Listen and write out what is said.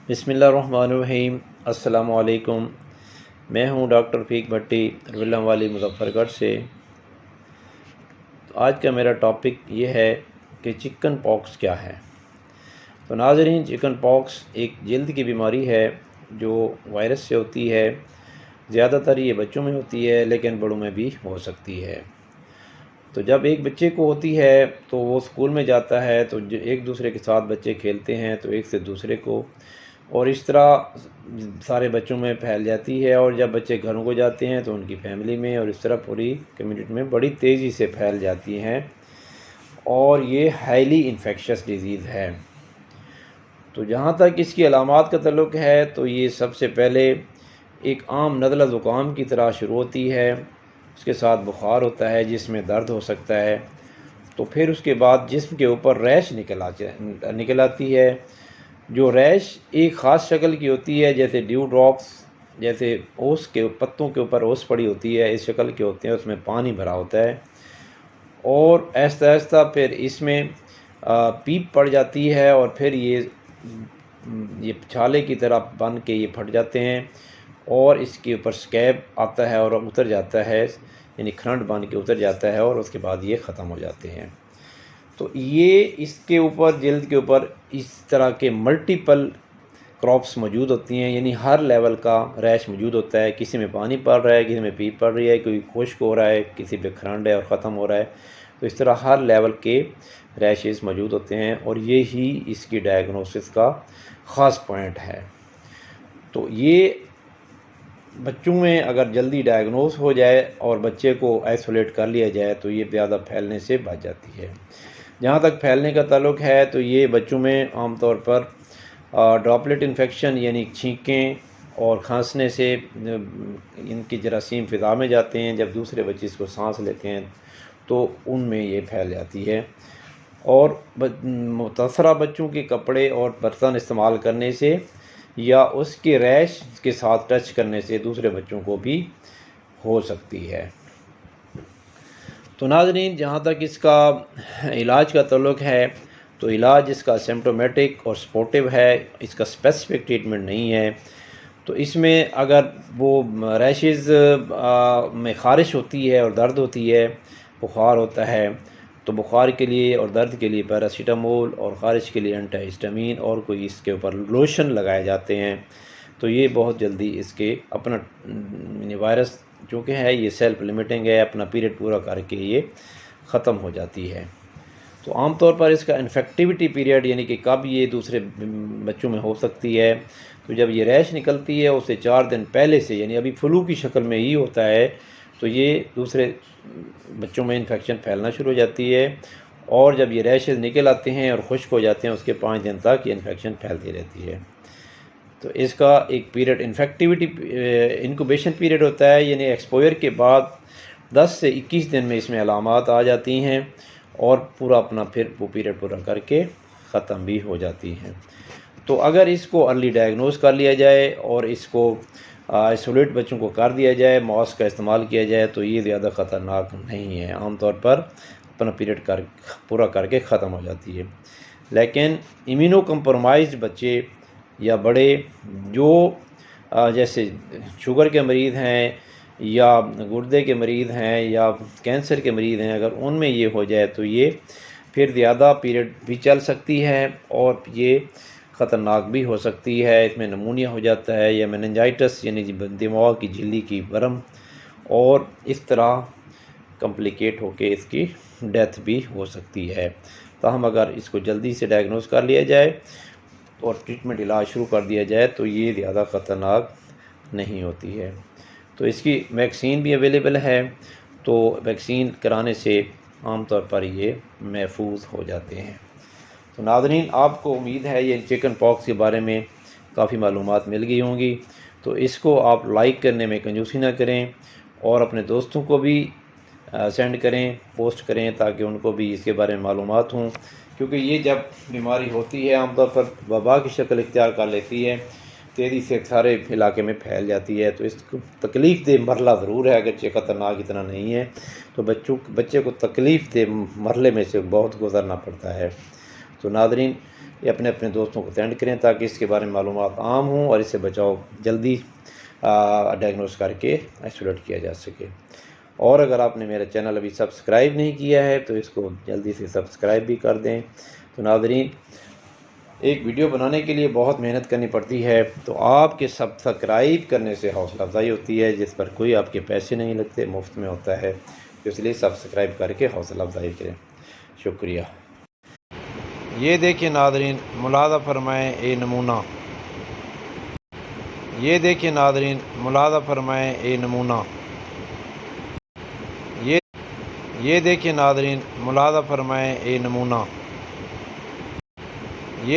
بسم اللہ الرحمن الرحیم۔ السلام علیکم۔ میں ہوں ڈاکٹر رفیق بھٹی، ولم والی مظفر گڑھ سے۔ تو آج کا میرا ٹاپک یہ ہے کہ چکن پاکس کیا ہے۔ تو ناظرین، چکن پاکس ایک جلد کی بیماری ہے جو وائرس سے ہوتی ہے۔ زیادہ تر یہ بچوں میں ہوتی ہے لیکن بڑوں میں بھی ہو سکتی ہے۔ تو جب ایک بچے کو ہوتی ہے تو وہ اسکول میں جاتا ہے تو ایک دوسرے کے ساتھ بچے کھیلتے ہیں تو ایک سے دوسرے کو، اور اس طرح سارے بچوں میں پھیل جاتی ہے، اور جب بچے گھروں کو جاتے ہیں تو ان کی فیملی میں، اور اس طرح پوری کمیونٹی میں بڑی تیزی سے پھیل جاتی ہیں، اور یہ ہائیلی انفیکشس ڈیزیز ہے۔ تو جہاں تک اس کی علامات کا تعلق ہے تو یہ سب سے پہلے ایک عام نزلہ زکام کی طرح شروع ہوتی ہے، اس کے ساتھ بخار ہوتا ہے، جسم میں درد ہو سکتا ہے، تو پھر اس کے بعد جسم کے اوپر ریش نکل آتی ہے۔ جو ریش ایک خاص شکل کی ہوتی ہے، جیسے ڈیو ڈراپس، جیسے اوس کے پتوں کے اوپر اوس پڑی ہوتی ہے، اس شکل کے ہوتے ہیں، اس میں پانی بھرا ہوتا ہے، اور آہستہ آہستہ پھر اس میں پیپ پڑ جاتی ہے، اور پھر یہ چھالے کی طرح بن کے یہ پھٹ جاتے ہیں، اور اس کے اوپر سکیب آتا ہے اور اتر جاتا ہے، یعنی کھرنڈ بن کے اتر جاتا ہے، اور اس کے بعد یہ ختم ہو جاتے ہیں۔ تو یہ اس کے اوپر جلد کے اوپر اس طرح کے ملٹیپل کراپس موجود ہوتی ہیں، یعنی ہر لیول کا ریش موجود ہوتا ہے۔ کسی میں پانی پڑ رہا ہے، کسی میں پیپ پڑ رہی ہے، کوئی خشک ہو رہا ہے، کسی پہ کھرنڈ ہے اور ختم ہو رہا ہے۔ تو اس طرح ہر لیول کے ریشز موجود ہوتے ہیں، اور یہی اس کی ڈائگنوسس کا خاص پوائنٹ ہے۔ تو یہ بچوں میں اگر جلدی ڈائگنوز ہو جائے اور بچے کو آئسولیٹ کر لیا جائے تو یہ زیادہ پھیلنے سے بچ جاتی ہے۔ جہاں تک پھیلنے کا تعلق ہے تو یہ بچوں میں عام طور پر ڈراپلٹ انفیکشن، یعنی چھینکیں اور کھانسنے سے ان کی جراثیم فضا میں جاتے ہیں، جب دوسرے بچے اس کو سانس لیتے ہیں تو ان میں یہ پھیل جاتی ہے، اور متاثرہ بچوں کے کپڑے اور برتن استعمال کرنے سے یا اس کے ریش کے ساتھ ٹچ کرنے سے دوسرے بچوں کو بھی ہو سکتی ہے۔ تو ناظرین، جہاں تک اس کا علاج کا تعلق ہے تو علاج اس کا سمپٹومیٹک اور سپورٹیو ہے، اس کا اسپیسیفک ٹریٹمنٹ نہیں ہے۔ تو اس میں اگر وہ ریشز میں خارش ہوتی ہے اور درد ہوتی ہے، بخار ہوتا ہے، تو بخار کے لیے اور درد کے لیے پیراسیٹامول، اور خارش کے لیے اینٹی ہسٹامین، اور کوئی اس کے اوپر لوشن لگائے جاتے ہیں۔ تو یہ بہت جلدی اس کے اپنا وائرس چونکہ ہے یہ سیلف لمیٹنگ ہے، اپنا پیریڈ پورا کر کے یہ ختم ہو جاتی ہے۔ تو عام طور پر اس کا انفیکٹیوٹی پیریڈ، یعنی کہ کب یہ دوسرے بچوں میں ہو سکتی ہے، تو جب یہ ریش نکلتی ہے اسے 4 دن پہلے سے، یعنی ابھی فلو کی شکل میں ہی ہوتا ہے، تو یہ دوسرے بچوں میں انفیکشن پھیلنا شروع ہو جاتی ہے، اور جب یہ ریشز نکل آتے ہیں اور خشک ہو جاتے ہیں اس کے 5 دن تک یہ انفیکشن پھیلتی رہتی ہے۔ تو اس کا ایک پیریڈ انفیکٹیوٹی انکوبیشن پیریڈ ہوتا ہے، یعنی ایکسپوئر کے بعد 10 سے 21 دن میں اس میں علامات آ جاتی ہیں، اور پورا اپنا پھر وہ پیریڈ پورا کر کے ختم بھی ہو جاتی ہیں۔ تو اگر اس کو ارلی ڈائگنوز کر لیا جائے اور اس کو آئسولیٹ بچوں کو کر دیا جائے، ماسک کا استعمال کیا جائے، تو یہ زیادہ خطرناک نہیں ہے، عام طور پر اپنا پیریڈ پورا کر کے ختم ہو جاتی ہے۔ لیکن امیونو کمپرومائزڈ بچے یا بڑے جو جیسے شوگر کے مریض ہیں یا گردے کے مریض ہیں یا کینسر کے مریض ہیں، اگر ان میں یہ ہو جائے تو یہ پھر زیادہ پیریڈ بھی چل سکتی ہے، اور یہ خطرناک بھی ہو سکتی ہے۔ اس میں نمونیا ہو جاتا ہے یا میننجائٹس، یعنی دماغ کی جھلی کی ورم، اور اس طرح کمپلیکیٹ ہو کے اس کی ڈیتھ بھی ہو سکتی ہے۔ تاہم اگر اس کو جلدی سے ڈائگنوز کر لیا جائے اور ٹریٹمنٹ علاج شروع کر دیا جائے تو یہ زیادہ خطرناک نہیں ہوتی ہے۔ تو اس کی ویکسین بھی اویلیبل ہے، تو ویکسین کرانے سے عام طور پر یہ محفوظ ہو جاتے ہیں۔ تو ناظرین، آپ کو امید ہے یہ چکن پاکس کے بارے میں کافی معلومات مل گئی ہوں گی، تو اس کو آپ لائک کرنے میں کنجوسی نہ کریں، اور اپنے دوستوں کو بھی سینڈ کریں، پوسٹ کریں، تاکہ ان کو بھی اس کے بارے میں معلومات ہوں، کیونکہ یہ جب بیماری ہوتی ہے عام طور پر وبا کی شکل اختیار کر لیتی ہے، تیزی سے سارے علاقے میں پھیل جاتی ہے، تو اس کو تکلیف دہ مرحلہ ضرور ہے، اگرچہ خطرناک اتنا نہیں ہے، تو بچے کو تکلیف دہ مرحلے میں سے بہت گزرنا پڑتا ہے۔ تو ناظرین، یہ اپنے اپنے دوستوں کو سینڈ کریں تاکہ اس کے بارے میں معلومات عام ہوں اور اس سے بچاؤ جلدی ڈائگنوز کر کے آئسولیٹ کیا جا سکے۔ اور اگر آپ نے میرا چینل ابھی سبسکرائب نہیں کیا ہے تو اس کو جلدی سے سبسکرائب بھی کر دیں۔ تو ناظرین، ایک ویڈیو بنانے کے لیے بہت محنت کرنی پڑتی ہے، تو آپ کے سبسکرائب کرنے سے حوصلہ افزائی ہوتی ہے، جس پر کوئی آپ کے پیسے نہیں لگتے، مفت میں ہوتا ہے، تو اس لیے سبسکرائب کر کے حوصلہ افزائی کریں۔ شکریہ۔ یہ دیکھیں ناظرین، ملاحظہ فرمائیں اے نمونہ۔ یہ دیکھیں ناظرین، ملاحظہ فرمائیں اے نمونہ۔ یہ دیکھیں ناظرین، ملاحظہ فرمائیں اے نمونہ۔